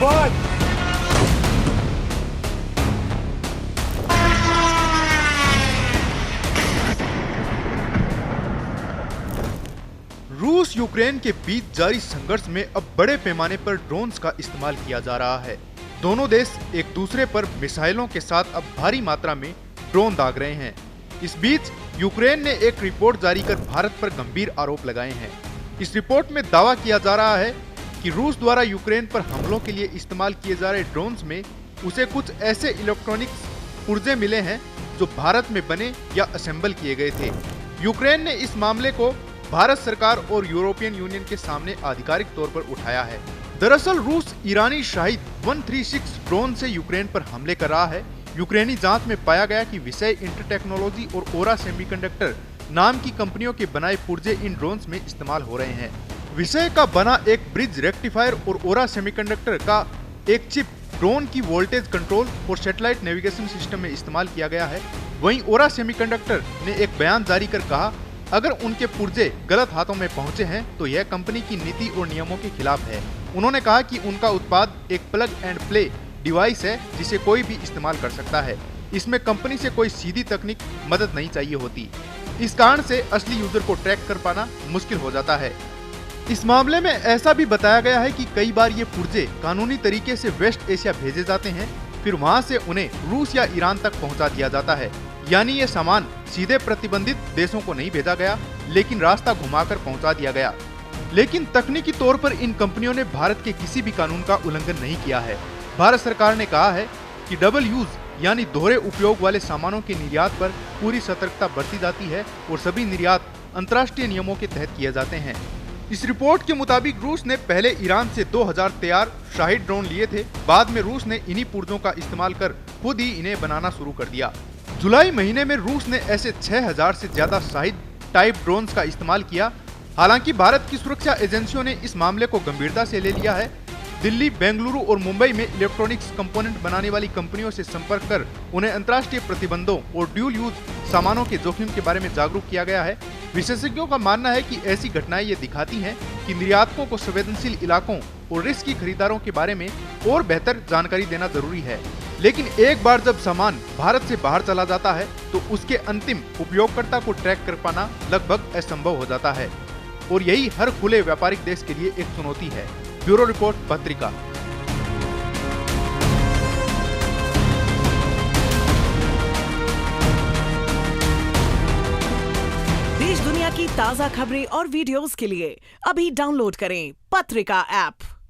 बच। रूस यूक्रेन के बीच जारी संघर्ष में अब बड़े पैमाने पर ड्रोन्स का इस्तेमाल किया जा रहा है। दोनों देश एक दूसरे पर मिसाइलों के साथ अब भारी मात्रा में ड्रोन दाग रहे हैं। इस बीच यूक्रेन ने एक रिपोर्ट जारी कर भारत पर गंभीर आरोप लगाए हैं। इस रिपोर्ट में दावा किया जा रहा है कि रूस द्वारा यूक्रेन पर हमलों के लिए इस्तेमाल किए जा रहे ड्रोन्स में उसे कुछ ऐसे इलेक्ट्रॉनिक्स पुर्जे मिले हैं जो भारत में बने या असेंबल किए गए थे। यूक्रेन ने इस मामले को भारत सरकार और यूरोपियन यूनियन के सामने आधिकारिक तौर पर उठाया है। दरअसल रूस ईरानी शाहिद 136 ड्रोन से यूक्रेन पर हमले कर रहा है। यूक्रेनी जांच में पाया गया कि विषय इंटर टेक्नोलॉजी और ओरा सेमीकंडक्टर नाम की कंपनियों के बनाए पुर्जे इन ड्रोन्स में इस्तेमाल हो रहे हैं। विषय का बना एक ब्रिज रेक्टिफायर और ओरा सेमीकंडक्टर का एक चिप ड्रोन की वोल्टेज कंट्रोल और सैटेलाइट नेविगेशन सिस्टम में इस्तेमाल किया गया है। वहीं ओरा सेमीकंडक्टर ने एक बयान जारी कर कहा, अगर उनके पुर्जे गलत हाथों में पहुंचे हैं तो यह कंपनी की नीति और नियमों के खिलाफ है। उन्होंने कहा कि उनका उत्पाद एक प्लग एंड प्ले डिवाइस है जिसे कोई भी इस्तेमाल कर सकता है। इसमें कंपनी से कोई सीधी तकनीक मदद नहीं चाहिए होती। इस कारण से असली यूजर को ट्रैक कर पाना मुश्किल हो जाता है। इस मामले में ऐसा भी बताया गया है कि कई बार ये पुर्जे कानूनी तरीके से वेस्ट एशिया भेजे जाते हैं, फिर वहां से उन्हें रूस या ईरान तक पहुंचा दिया जाता है। यानी ये सामान सीधे प्रतिबंधित देशों को नहीं भेजा गया, लेकिन रास्ता घुमाकर पहुंचा दिया गया। लेकिन तकनीकी तौर पर इन कंपनियों ने भारत के किसी भी कानून का उल्लंघन नहीं किया है। भारत सरकार ने कहा है कि डबल यूज यानी दोहरे उपयोग वाले सामानों के निर्यात पर पूरी सतर्कता बरती जाती है और सभी निर्यात अंतर्राष्ट्रीय नियमों के तहत किए जाते हैं। इस रिपोर्ट के मुताबिक रूस ने पहले ईरान से 2000 तैयार शाहिद ड्रोन लिए थे। बाद में रूस ने इन्हीं पुर्जों का इस्तेमाल कर खुद ही इन्हें बनाना शुरू कर दिया। जुलाई महीने में रूस ने ऐसे 6000 से ज्यादा शाहिद टाइप ड्रोन्स का इस्तेमाल किया। हालांकि भारत की सुरक्षा एजेंसियों ने इस मामले को गंभीरता से ले लिया है। दिल्ली, बेंगलुरु और मुंबई में इलेक्ट्रॉनिक्स कंपोनेंट बनाने वाली कंपनियों से संपर्क कर उन्हें अंतर्राष्ट्रीय प्रतिबंधों और ड्यूल यूज सामानों के जोखिम के बारे में जागरूक किया गया है। विशेषज्ञों का मानना है कि ऐसी घटनाएं ये दिखाती हैं कि निर्यातकों को संवेदनशील इलाकों और रिस्की खरीदारों के बारे में और बेहतर जानकारी देना जरूरी है। लेकिन एक बार जब सामान भारत से बाहर चला जाता है तो उसके अंतिम उपयोगकर्ता को ट्रैक कर पाना लगभग असंभव हो जाता है और यही हर खुले व्यापारिक देश के लिए एक चुनौती है। ब्यूरो रिपोर्ट पत्रिका। देश दुनिया की ताजा खबरें और वीडियोस के लिए अभी डाउनलोड करें पत्रिका ऐप।